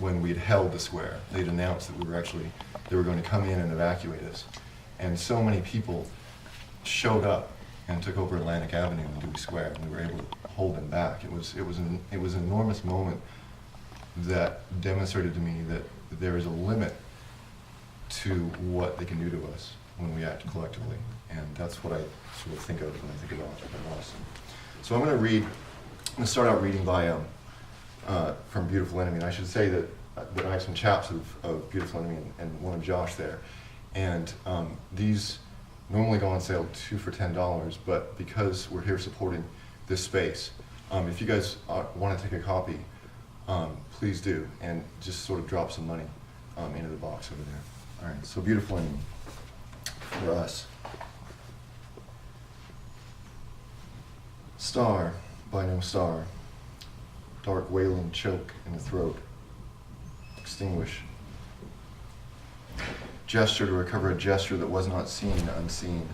when we had held the square. They'd announced that they were going to come in and evacuate us. And so many people showed up and took over Atlantic Avenue and Dewey Square, and we were able to hold them back. It was an enormous moment that demonstrated to me that there is a limit to what they can do to us when we act collectively. And that's what I sort of think of when I think about Boston. So I'm going to start out reading by from Beautiful Enemy. And I should say that I have some chaps of Beautiful Enemy and one of Josh there. And these normally go on sale 2 for $10, but because we're here supporting this space, if you guys want to take a copy, please do, and just sort of drop some money into the box over there. All right, so Beautiful Enemy for us. Star by no star, dark wailing choke in the throat, extinguish. Gesture to recover a gesture that was not seen, unseen.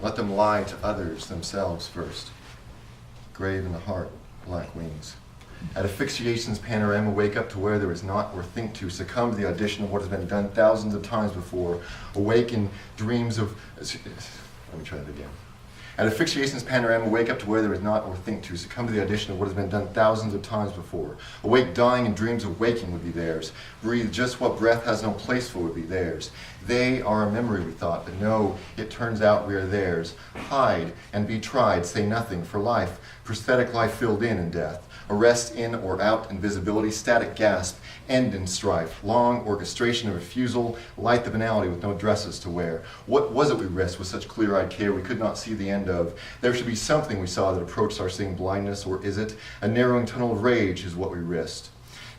Let them lie to others, themselves first. Grave in the heart, black wings. At asphyxiation's panorama, wake up to where there is not or think to, succumb to the audition of what has been done thousands of times before. Awake in dreams of... Let me try that again. At asphyxiation's panorama, wake up to where there is not or think to, succumb to the audition of what has been done thousands of times before. Awake dying and dreams of waking would be theirs. Breathe just what breath has no place for would be theirs. They are a memory, we thought, but no, it turns out we are theirs. Hide and be tried, say nothing, for life, prosthetic life filled in death. Arrest in or out, invisibility, static gasp, end in strife, long orchestration of refusal, light the banality with no dresses to wear. What was it we risked with such clear-eyed care we could not see the end of? There should be something we saw that approached our seeing blindness, or is it a narrowing tunnel of rage is what we risked?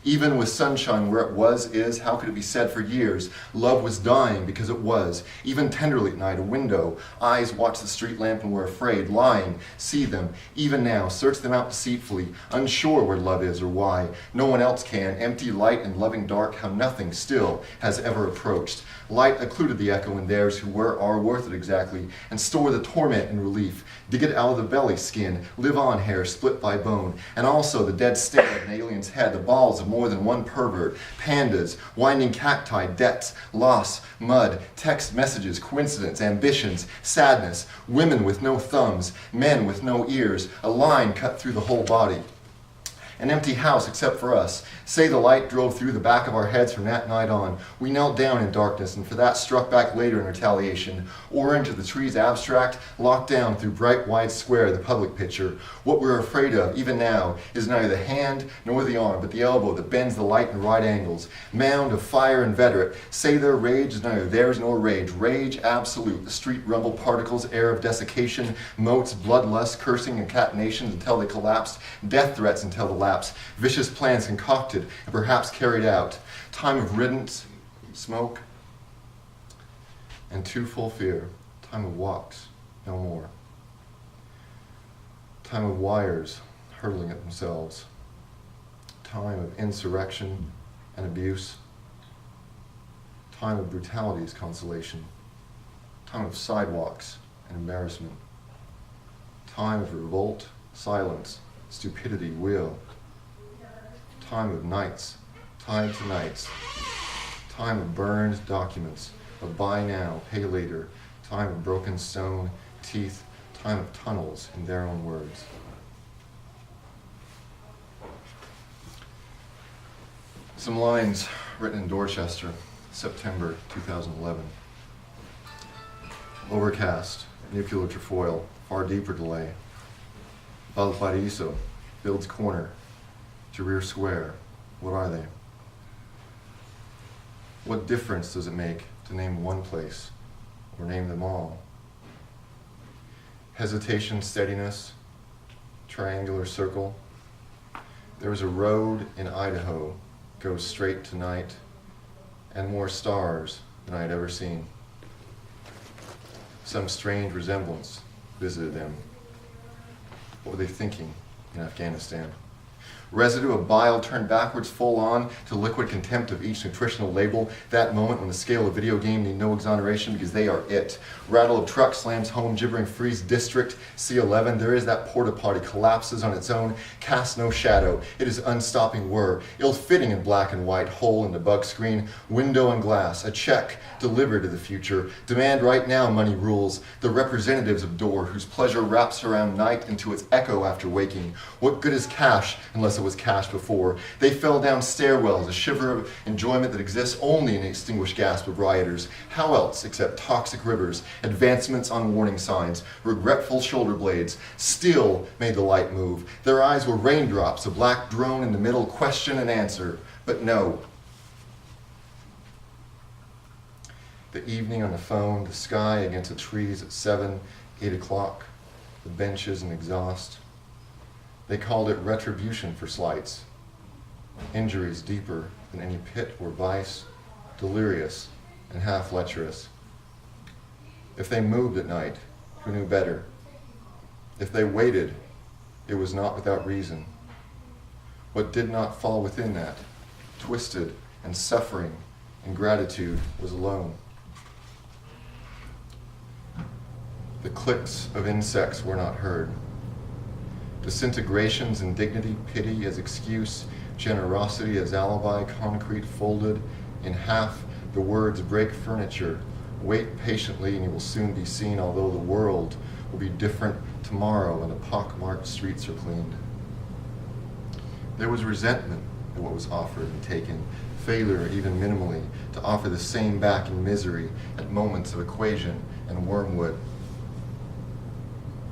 Even with sunshine where it was, is, how could it be said for years? Love was dying because it was. Even tenderly at night, a window, eyes watch the street lamp and were afraid, lying, see them, even now, search them out deceitfully, unsure where love is or why. No one else can, empty light and loving dark, how nothing still has ever approached. Light occluded the echo in theirs who are worth it exactly, and store the torment and relief. Dig it out of the belly skin, live on hair split by bone, and also the dead stare of an alien's head, the balls of more than one pervert, pandas, winding cacti, debts, loss, mud, text messages, coincidence, ambitions, sadness, women with no thumbs, men with no ears, a line cut through the whole body. An empty house except for us. Say the light drove through the back of our heads from that night on. We knelt down in darkness and for that struck back later in retaliation. Or into the trees abstract, locked down through bright wide square, the public picture. What we're afraid of, even now, is neither the hand nor the arm, but the elbow that bends the light in right angles. Mound of fire inveterate. Say their rage is neither theirs nor rage. Rage absolute. The street rumble particles, air of desiccation, motes, bloodlust, cursing, and catinations until they collapsed. Death threats until the lapse. Vicious plans concocted and perhaps carried out. Time of riddance, smoke, and too full fear. Time of walks, no more. Time of wires hurtling at themselves. Time of insurrection and abuse. Time of brutality's consolation. Time of sidewalks and embarrassment. Time of revolt, silence, stupidity, will. Time of nights, tied to nights. Time of burned documents, of buy now, pay later. Time of broken stone, teeth. Time of tunnels, in their own words. Some lines written in Dorchester, September 2011. Overcast, nuclear trefoil, far deeper delay. Valparaiso, Field's Corner, to Rear Square. What are they? What difference does it make to name one place or name them all? Hesitation, steadiness, triangular circle. There is a road in Idaho, goes straight to night, and more stars than I had ever seen. Some strange resemblance visited them. What were they thinking in Afghanistan? Residue of bile turned backwards full on to liquid contempt of each nutritional label. That moment when the scale of video game need no exoneration because they are it. Rattle of truck slams home, gibbering freeze district. C11, there is that porta potty, collapses on its own, casts no shadow. It is unstopping whir, ill-fitting in black and white, hole in the bug screen, window and glass, a check delivered to the future. Demand right now, money rules. The representatives of door whose pleasure wraps around night into its echo after waking. What good is cash unless it was cash before? They fell down stairwells, a shiver of enjoyment that exists only in an extinguished gasp of rioters. How else except toxic rivers, advancements on warning signs, regretful shoulder blades, still made the light move. Their eyes were raindrops, a black drone in the middle, question and answer. But no. The evening on the phone, the sky against the trees at 7, 8 o'clock, the benches and exhaust. They called it retribution for slights, injuries deeper than any pit or vice, delirious and half lecherous. If they moved at night, who knew better? If they waited, it was not without reason. What did not fall within that, twisted and suffering and gratitude, was alone. The clicks of insects were not heard. Disintegrations and dignity, pity as excuse, generosity as alibi, concrete folded in half, the words break furniture. Wait patiently and you will soon be seen, although the world will be different tomorrow when the pock-marked streets are cleaned. There was resentment at what was offered and taken, failure even minimally to offer the same back in misery at moments of equation and wormwood.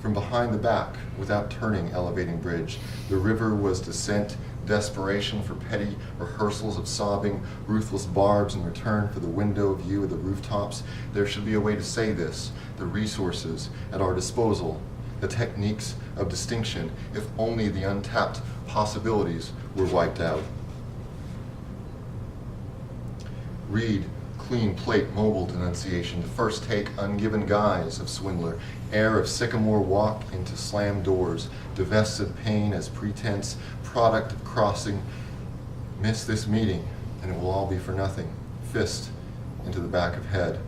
From behind the back, without turning, elevating bridge, the river was descent, desperation for petty rehearsals of sobbing, ruthless barbs in return for the window view of the rooftops. There should be a way to say this, the resources at our disposal, the techniques of distinction, if only the untapped possibilities were wiped out. Read clean plate mobile denunciation, the first take ungiven guise of swindler, air of sycamore walk into slammed doors, divested pain as pretense, product of crossing. Miss this meeting and it will all be for nothing. Fist into the back of head.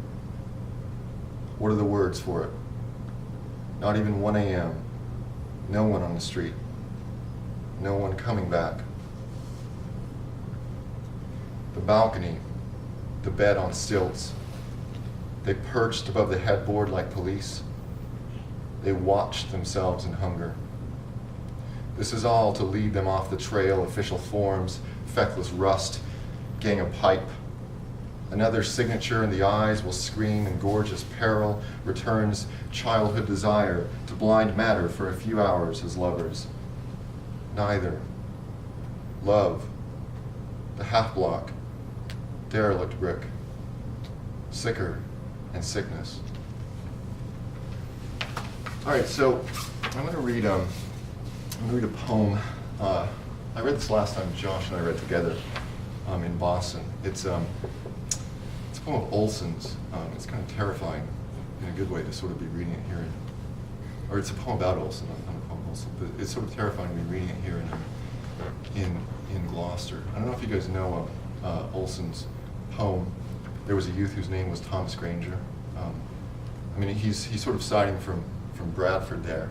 What are the words for it? Not even 1 a.m. No one on the street. No one coming back. The balcony, the bed on stilts. They perched above the headboard like police. They watched themselves in hunger. This is all to lead them off the trail, official forms, feckless rust, gang of pipe. Another signature in the eyes will scream in gorgeous peril, returns childhood desire to blind matter for a few hours as lovers. Neither. Love. The half-block. Derelict brick. Sicker and sickness. All right, so I'm going to read a poem. I read this last time Josh and I read together in Boston. It's a poem of Olson's. It's kind of terrifying in a good way to sort of be reading it here. Or it's a poem about Olson, not a poem of Olson, but it's sort of terrifying to be reading it here in Gloucester. I don't know if you guys know Olson's poem. There was a youth whose name was Thomas Granger. I mean, he's sort of citing from Bradford there.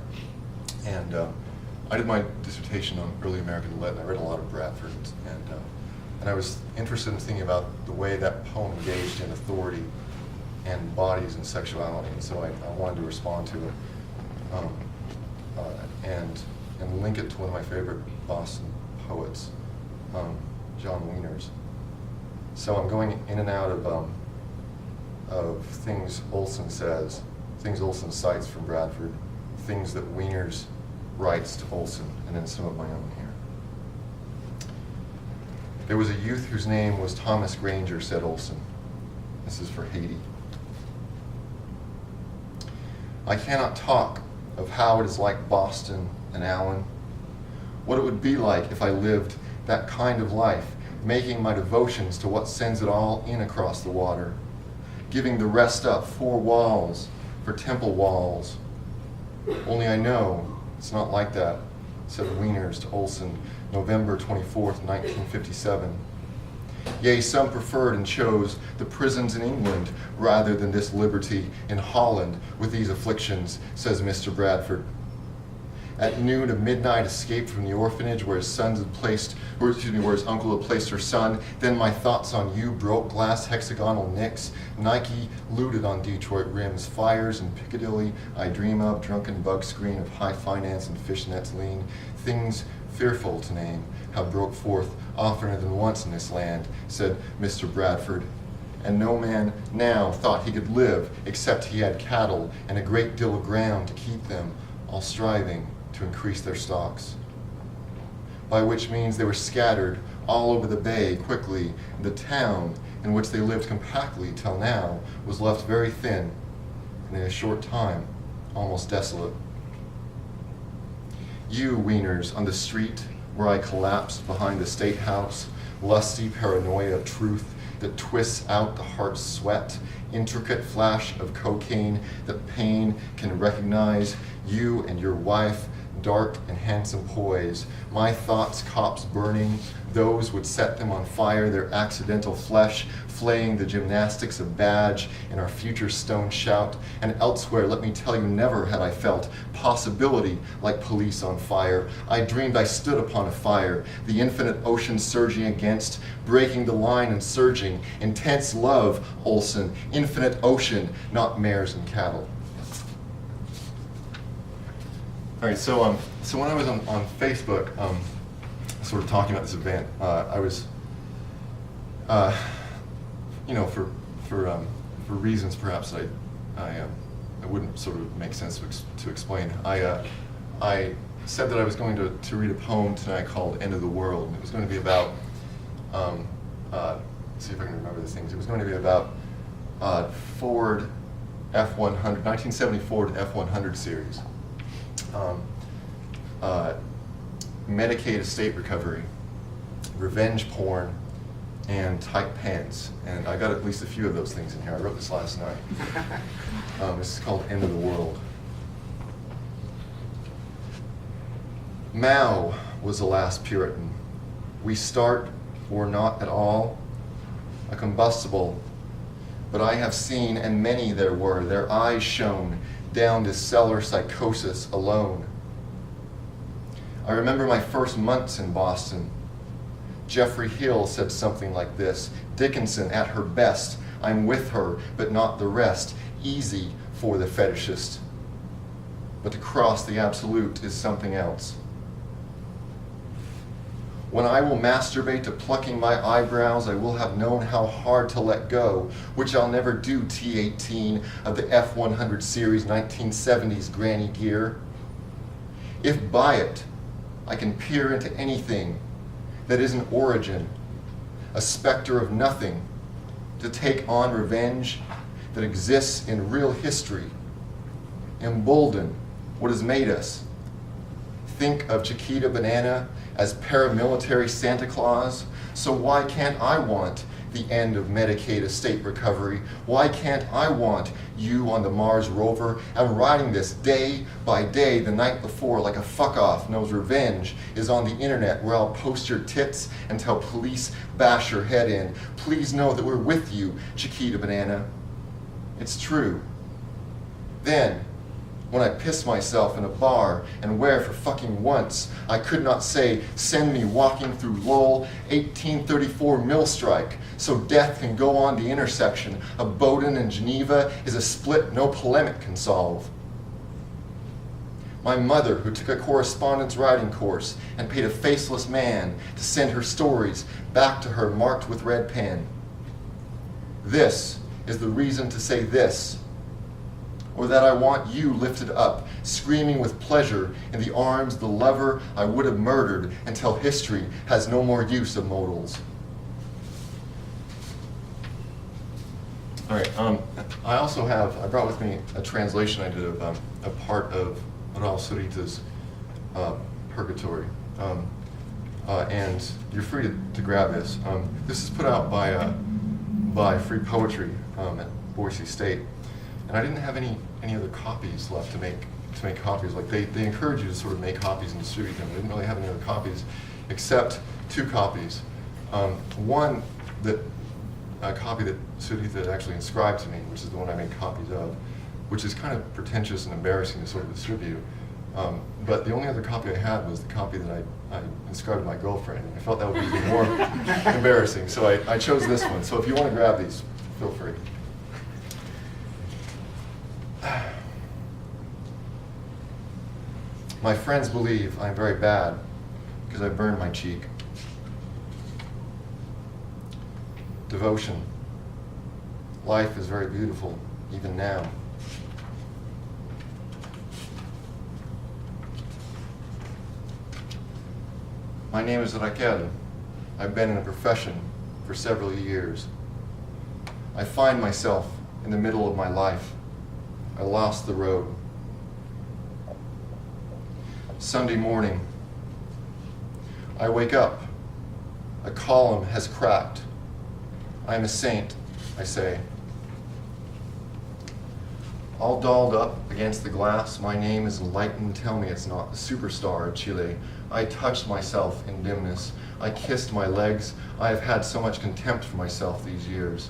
And I did my dissertation on early American lit, and I read a lot of Bradford, and I was interested in thinking about the way that poem engaged in authority and bodies and sexuality, and so I wanted to respond to it and link it to one of my favorite Boston poets, John Wiener's. So I'm going in and out of things Olson says, things Olson cites from Bradford, things that Wiener's writes to Olson, and then some of my own here. There was a youth whose name was Thomas Granger, said Olson. This is for Haiti. I cannot talk of how it is like Boston and Allen, what it would be like if I lived that kind of life, making my devotions to what sends it all in across the water, giving the rest up 4 walls for temple walls. Only I know it's not like that, said Wieners to Olson, November 24th, 1957. Yea, some preferred and chose the prisons in England rather than this liberty in Holland with these afflictions, says Mr. Bradford. At noon, a midnight escape from the orphanage where his where his uncle had placed her son. Then my thoughts on you, broke glass hexagonal nicks, Nike looted on Detroit rims, fires in Piccadilly, I dream of, drunken bug screen of high finance and fishnets lean, things fearful to name, have broke forth oftener than once in this land, said Mr. Bradford. And no man now thought he could live except he had cattle and a great deal of ground to keep them, all striving to increase their stocks. By which means they were scattered all over the bay quickly, and the town in which they lived compactly till now was left very thin, and in a short time almost desolate. You, Wieners, on the street where I collapsed behind the State House, lusty paranoia of truth that twists out the heart's sweat, intricate flash of cocaine that pain can recognize, you and your wife, dark and handsome poise, my thoughts cops burning, those would set them on fire, their accidental flesh flaying the gymnastics of badge in our future stone shout, and elsewhere, let me tell you, never had I felt possibility like police on fire. I dreamed I stood upon a fire, the infinite ocean surging against, breaking the line and surging, intense love, Olson, infinite ocean, not mares and cattle. All right, so when I was on Facebook, sort of talking about this event, I was, for reasons perhaps I wouldn't sort of make sense to explain. I said that I was going to read a poem tonight called "End of the World." And it was going to be about, let's see if I can remember these things. It was going to be about Ford F-100, 1974 F-100 series. Medicaid estate recovery, revenge porn, and tight pants. And I got at least a few of those things in here. I wrote this last night. This is called End of the World. Mao was the last Puritan. We start, or not at all, a combustible. But I have seen, and many there were, their eyes shone down this cellar psychosis alone. I remember my first months in Boston. Jeffrey Hill said something like this: Dickinson at her best, I'm with her, but not the rest. Easy for the fetishist. But to cross the absolute is something else. When I will masturbate to plucking my eyebrows, I will have known how hard to let go, which I'll never do, T-18 of the F-100 series 1970s granny gear. If by it, I can peer into anything that is an origin, a specter of nothing, to take on revenge that exists in real history, embolden what has made us. Think of Chiquita Banana as paramilitary Santa Claus, so why can't I want the end of Medicaid estate recovery? Why can't I want you on the Mars rover? I'm writing this day by day the night before like a fuck-off knows revenge is on the internet where I'll post your tits until police bash your head in. Please know that we're with you, Chiquita Banana. It's true. Then, when I piss myself in a bar and where for fucking once I could not say, send me walking through Lowell, 1834 mill strike, so death can go on the intersection of Bowdoin and Geneva is a split no polemic can solve. My mother, who took a correspondence writing course and paid a faceless man to send her stories back to her marked with red pen. This is the reason to say this, or that I want you lifted up, screaming with pleasure in the arms of the lover I would have murdered until history has no more use of modals. All right, I brought with me a translation I did of a part of Raul Sarita's Purgatory. And you're free to grab this. This is put out by Free Poetry at Boise State. And I didn't have any other copies left to make copies. Like they encourage you to sort of make copies and distribute them. I didn't really have any other copies. except two copies. One, a copy that Sudhita had actually inscribed to me, which is the one I made copies of, which is kind of pretentious and embarrassing to sort of distribute. But the only other copy I had was the copy that I inscribed to my girlfriend, and I felt that would be even more embarrassing, so I chose this one. So if you want to grab these, feel free. My friends believe I'm very bad because I burned my cheek. Devotion. Life is very beautiful, even now. My name is Raquel. I've been in a profession for several years. I find myself in the middle of my life. I lost the road. Sunday morning, I wake up. A column has cracked. I am a saint, I say. All dolled up against the glass, my name is enlightened. Tell me it's not the superstar of Chile. I touched myself in dimness. I kissed my legs. I have had so much contempt for myself these years.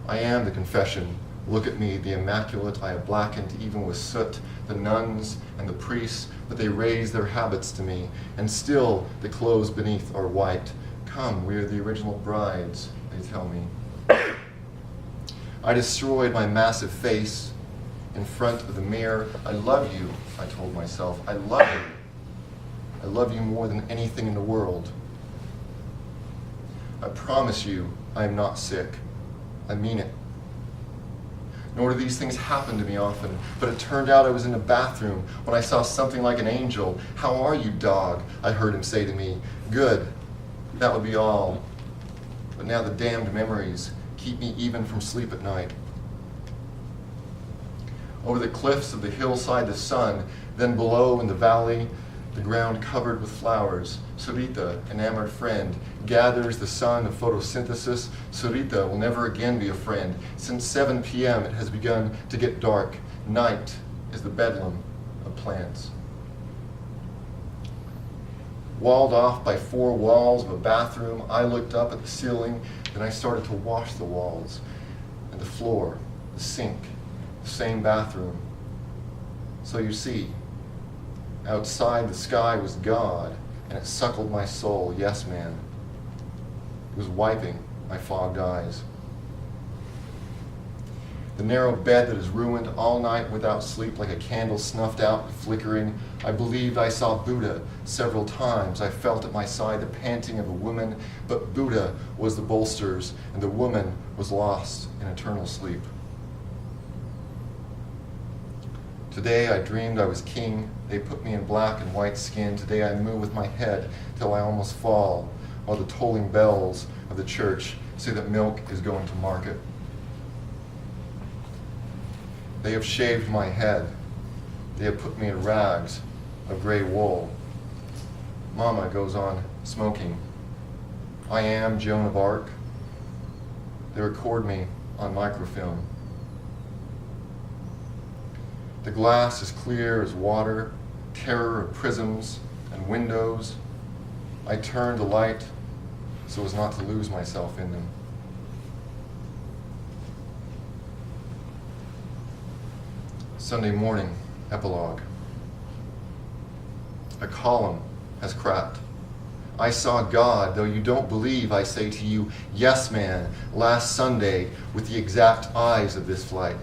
I am the confession. Look at me, the immaculate. I have blackened even with soot, the nuns and the priests, but they raise their habits to me, and still the clothes beneath are white. Come, we are the original brides, they tell me. I destroyed my massive face in front of the mirror. I love you, I told myself. I love you. I love you more than anything in the world. I promise you I am not sick. I mean it. Nor do these things happen to me often, but it turned out I was in the bathroom when I saw something like an angel. How are you, dog? I heard him say to me. Good. That would be all. But now the damned memories keep me even from sleep at night. Over the cliffs of the hillside, the sun, then below in the valley, the ground covered with flowers. Sarita, enamored friend, gathers the sun of photosynthesis. Sarita will never again be a friend. Since 7 p.m. it has begun to get dark. Night is the bedlam of plants. Walled off by 4 walls of a bathroom, I looked up at the ceiling, then I started to wash the walls and the floor, the sink, the same bathroom. So you see, outside the sky was God, and it suckled my soul, yes, man. It was wiping my fogged eyes. The narrow bed that is ruined all night without sleep, like a candle snuffed out and flickering. I believed I saw Buddha several times. I felt at my side the panting of a woman, but Buddha was the bolsters, and the woman was lost in eternal sleep. Today I dreamed I was king. They put me in black and white skin. Today I move with my head till I almost fall, while the tolling bells of the church say that milk is going to market. They have shaved my head. They have put me in rags of gray wool. Mama goes on smoking. I am Joan of Arc. They record me on microfilm. The glass is clear as water, terror of prisms and windows. I turn the light so as not to lose myself in them. Sunday morning, epilogue. A column has cracked. I saw God, though you don't believe, I say to you, yes, man, last Sunday with the exact eyes of this flight.